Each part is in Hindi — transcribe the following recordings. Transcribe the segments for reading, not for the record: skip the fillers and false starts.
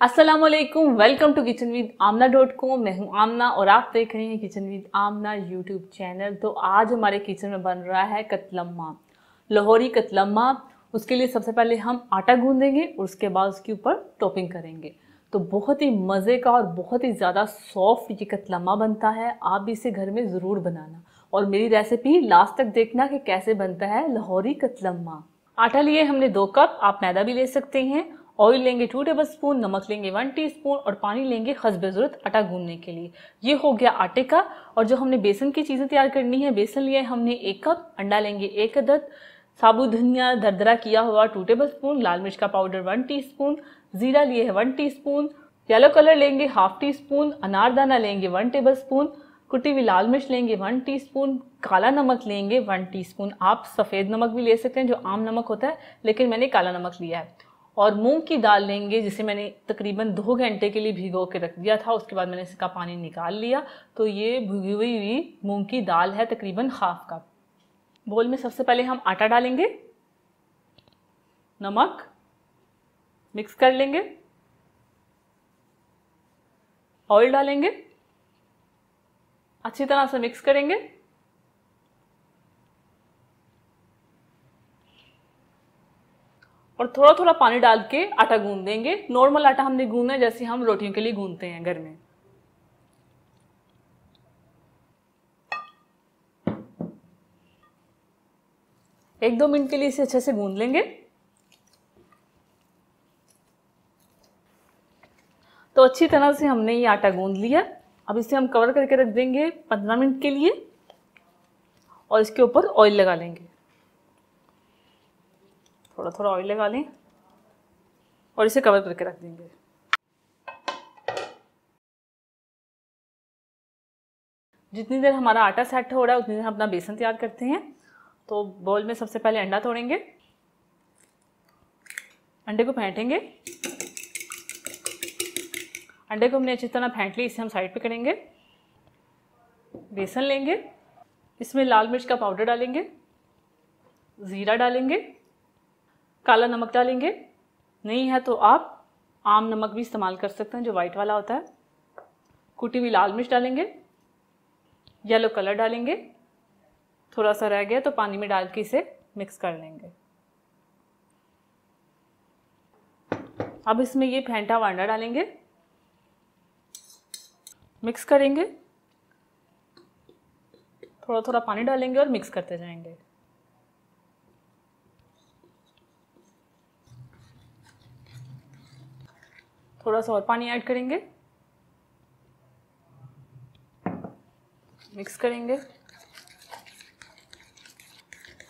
अस्सलामुअलैकुम, welcome to kitchen with Aamna .com। मैं हूं आमना और आप देख रहे हैं kitchen with Aamna YouTube channel. तो आज हमारे किचन में बन रहा है कतलम्मा, लाहौरी कतलम्मा। उसके लिए सबसे पहले हम आटा गूंदेंगे और उसके बाद उसके ऊपर टॉपिंग करेंगे। तो बहुत ही मज़े का और बहुत ही ज़्यादा सॉफ्ट ये कतलम्मा बनता है। आप भी इसे घर में ज़रूर बनाना और मेरी रेसिपी लास्ट तक देखना कि कैसे बनता है लाहौरी कतलम्मा। आटा लिए हमने 2 कप, आप मैदा भी ले सकते हैं। ऑयल लेंगे 2 टेबलस्पून, नमक लेंगे 1 टीस्पून और पानी लेंगे हस्बे ज़रूरत आटा गूंदने के लिए। ये हो गया आटे का। और जो हमने बेसन की चीज़ें तैयार करनी है, बेसन लिया है हमने 1 कप, अंडा लेंगे 1 अदद, साबुत धनिया दरदरा किया हुआ 2 टेबलस्पून, लाल मिर्च का पाउडर 1 टीस्पून, जीरा लिए है 1 टीस्पून, येलो कलर लेंगे हाफ टी स्पून, अनारदाना लेंगे 1 टेबलस्पून, कुटी हुई लाल मिर्च लेंगे 1 टीस्पून, काला नमक लेंगे 1 टीस्पून। आप सफ़ेद नमक भी ले सकते हैं जो आम नमक होता है, लेकिन मैंने काला नमक लिया है। और मूंग की दाल लेंगे जिसे मैंने तकरीबन 2 घंटे के लिए भिगो के रख दिया था। उसके बाद मैंने इसका पानी निकाल लिया। तो ये भिगी हुई मूंग की दाल है तकरीबन हाफ कप। बोल में सबसे पहले हम आटा डालेंगे, नमक मिक्स कर लेंगे, ऑयल डालेंगे, अच्छी तरह से मिक्स करेंगे। और थोड़ा थोड़ा पानी डाल के आटा गूंद देंगे। नॉर्मल आटा हमने गूंदना है जैसे हम रोटियों के लिए गूंदते हैं घर में। एक दो मिनट के लिए इसे अच्छे से गूंद लेंगे। तो अच्छी तरह से हमने ये आटा गूंद लिया। अब इसे हम कवर करके रख देंगे 15 मिनट के लिए और इसके ऊपर ऑयल लगा लेंगे। थोड़ा थोड़ा ऑयल लगा लें और इसे कवर करके रख देंगे। जितनी देर हमारा आटा सेट हो रहा है उतनी देर हम अपना बेसन तैयार करते हैं। तो बाउल में सबसे पहले अंडा तोड़ेंगे, अंडे को फेंटेंगे। अंडे को हमने अच्छी तरह फेंट ली, इसे हम साइड पे करेंगे। बेसन लेंगे, इसमें लाल मिर्च का पाउडर डालेंगे, ज़ीरा डालेंगे, काला नमक डालेंगे। नहीं है तो आप आम नमक भी इस्तेमाल कर सकते हैं जो वाइट वाला होता है। कुटी हुई लाल मिर्च डालेंगे, येलो कलर डालेंगे। थोड़ा सा रह गया तो पानी में डाल के इसे मिक्स कर लेंगे। अब इसमें ये फेंटा हुआ अंडा डालेंगे, मिक्स करेंगे। थोड़ा थोड़ा पानी डालेंगे और मिक्स करते जाएंगे। थोड़ा सा और पानी ऐड करेंगे, मिक्स करेंगे।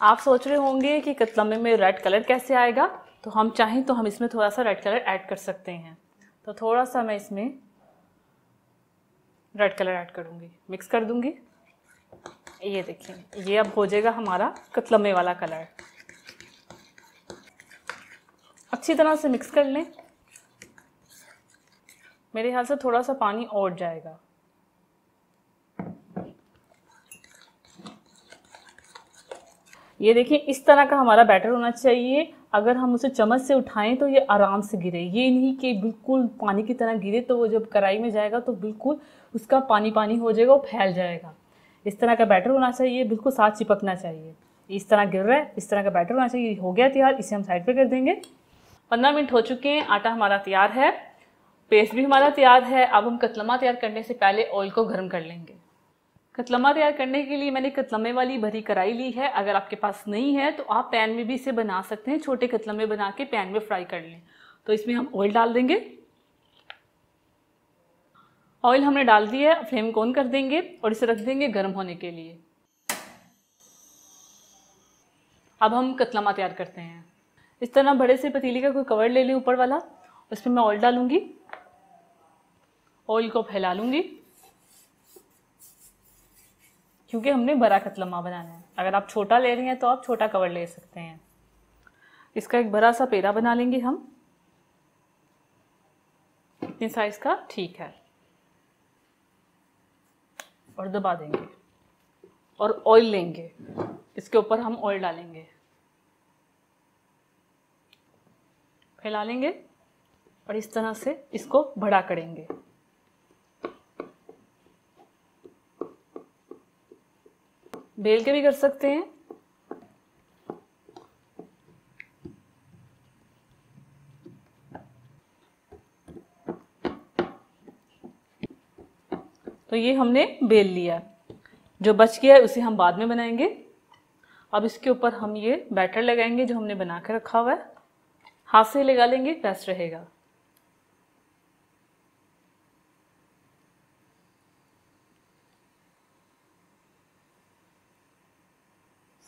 आप सोच रहे होंगे कि कतलम्मे में रेड कलर कैसे आएगा, तो हम चाहें तो हम इसमें थोड़ा सा रेड कलर ऐड कर सकते हैं। तो थोड़ा सा मैं इसमें रेड कलर ऐड करूँगी, मिक्स कर दूँगी। ये देखिए, ये अब हो जाएगा हमारा कतलम्मे वाला कलर। अच्छी तरह से मिक्स कर लें। मेरे ख्याल से थोड़ा सा पानी और जाएगा। ये देखिए, इस तरह का हमारा बैटर होना चाहिए। अगर हम उसे चम्मच से उठाएं तो ये आराम से गिरे, ये नहीं कि बिल्कुल पानी की तरह गिरे। तो वो जब कढ़ाई में जाएगा तो बिल्कुल उसका पानी पानी हो जाएगा, वो फैल जाएगा। इस तरह का बैटर होना चाहिए, बिल्कुल साथ चिपकना चाहिए। इस तरह गिर रहा है, इस तरह का बैटर होना चाहिए। हो गया तैयार, इसे हम साइड पे कर देंगे। 15 मिनट हो चुके हैं, आटा हमारा तैयार है, पेस्ट भी हमारा तैयार है। अब हम कतलम्मा तैयार करने से पहले ऑयल को गर्म कर लेंगे। कतलम्मा तैयार करने के लिए मैंने कतलम्मे वाली भरी कढ़ाई ली है। अगर आपके पास नहीं है तो आप पैन में भी इसे बना सकते हैं। छोटे कतलम्मे बना के पैन में फ्राई कर लें। तो इसमें हम ऑयल डाल देंगे। ऑयल हमने डाल दिया है, फ्लेम को ऑन कर देंगे और इसे रख देंगे गर्म होने के लिए। अब हम कतलम्मा तैयार करते हैं। इस तरह बड़े से पतीले का कोई कवर ले लें ऊपर वाला, उसमें मैं ऑयल डालूंगी। ऑयल को फैला लूंगी क्योंकि हमने बड़ा कतलम्मा बनाना है। अगर आप छोटा ले रहे हैं तो आप छोटा कवर ले सकते हैं। इसका एक बड़ा सा पेड़ा बना लेंगे हम, इतने साइज का ठीक है, और दबा देंगे। और ऑयल लेंगे, इसके ऊपर हम ऑयल डालेंगे, फैला लेंगे। और इस तरह से इसको बड़ा करेंगे। बेल के भी कर सकते हैं। तो ये हमने बेल लिया, जो बच गया है उसे हम बाद में बनाएंगे। अब इसके ऊपर हम ये बैटर लगाएंगे जो हमने बना के रखा हुआ है। हाथ से लगा लेंगे, बेस्ट रहेगा।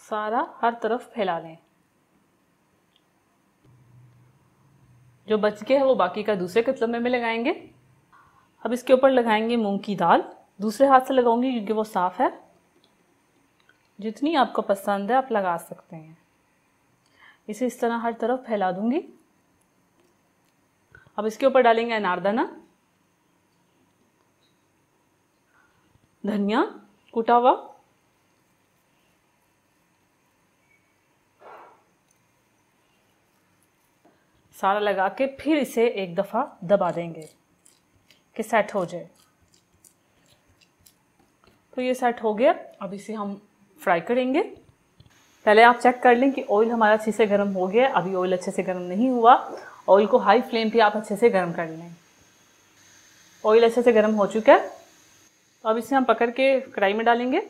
सारा हर तरफ फैला लें। जो बच गया है वो बाकी का दूसरे कतलम्मे में लगाएंगे। अब इसके ऊपर लगाएंगे मूंग की दाल। दूसरे हाथ से लगाऊंगी क्योंकि वो साफ़ है। जितनी आपको पसंद है आप लगा सकते हैं। इसे इस तरह हर तरफ फैला दूंगी। अब इसके ऊपर डालेंगे अनारदाना, धनिया कूटा हुआ, सारा लगा के फिर इसे एक दफ़ा दबा देंगे कि सेट हो जाए। तो ये सेट हो गया। अब इसे हम फ्राई करेंगे। पहले आप चेक कर लें कि ऑयल हमारा अच्छे से गर्म हो गया। अभी ऑयल अच्छे से गर्म नहीं हुआ। ऑयल को हाई फ्लेम पे आप अच्छे से गर्म कर लें। ऑयल अच्छे से गर्म हो चुका है। अब इसे हम पकड़ के कढ़ाई में डालेंगे।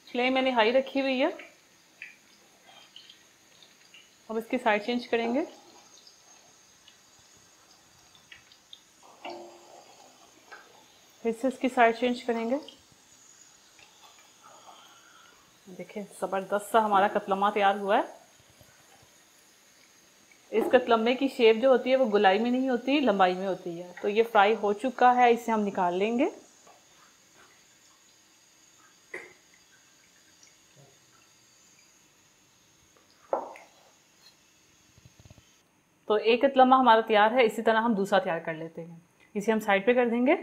फ्लेम मैंने हाई रखी हुई है। अब इसकी साइड चेंज करेंगे। फिर से इसकी साइड चेंज करेंगे। देखिए ज़बरदस्त सा हमारा कतलम्मा तैयार हुआ है। इस कतलम्मे की शेप जो होती है वो गोलाई में नहीं होती, लंबाई में होती है। तो ये फ्राई हो चुका है, इसे हम निकाल लेंगे। तो एक कतलम्मा हमारा तैयार है। इसी तरह हम दूसरा तैयार कर लेते हैं। इसे हम साइड पे कर देंगे।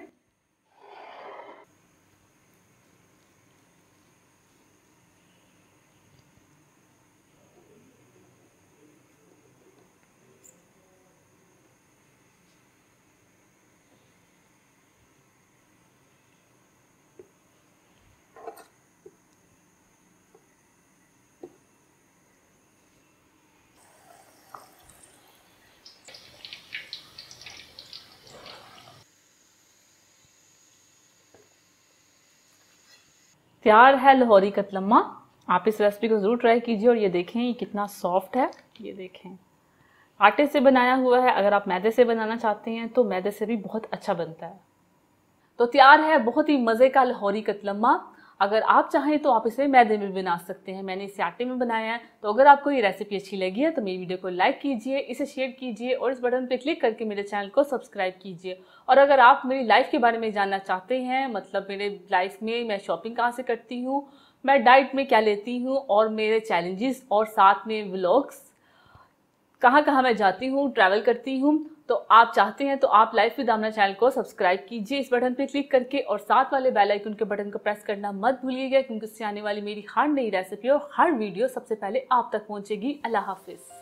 तैयार है लाहौरी कतलम्मा। आप इस रेसिपी को ज़रूर ट्राई कीजिए। और ये देखें ये कितना सॉफ्ट है। ये देखें आटे से बनाया हुआ है। अगर आप मैदे से बनाना चाहते हैं तो मैदे से भी बहुत अच्छा बनता है। तो तैयार है बहुत ही मज़े का लाहौरी कतलम्मा। अगर आप चाहें तो आप इसे मैदे में बना सकते हैं। मैंने इसे आटे में बनाया है। तो अगर आपको ये रेसिपी अच्छी लगी है तो मेरी वीडियो को लाइक कीजिए, इसे शेयर कीजिए और इस बटन पे क्लिक करके मेरे चैनल को सब्सक्राइब कीजिए। और अगर आप मेरी लाइफ के बारे में जानना चाहते हैं, मतलब मेरे लाइफ में मैं शॉपिंग कहाँ से करती हूँ, मैं डाइट में क्या लेती हूँ और मेरे चैलेंजेस और साथ में व्लॉग्स, कहाँ कहाँ मैं जाती हूँ, ट्रैवल करती हूँ, तो आप चाहते हैं तो आप लाइफ विद आमना चैनल को सब्सक्राइब कीजिए इस बटन पे क्लिक करके। और साथ वाले बेल आइकन के बटन को प्रेस करना मत भूलिएगा, क्योंकि उससे आने वाली मेरी हर नई रेसिपी और हर वीडियो सबसे पहले आप तक पहुँचेगी। अल्लाह हाफिज़।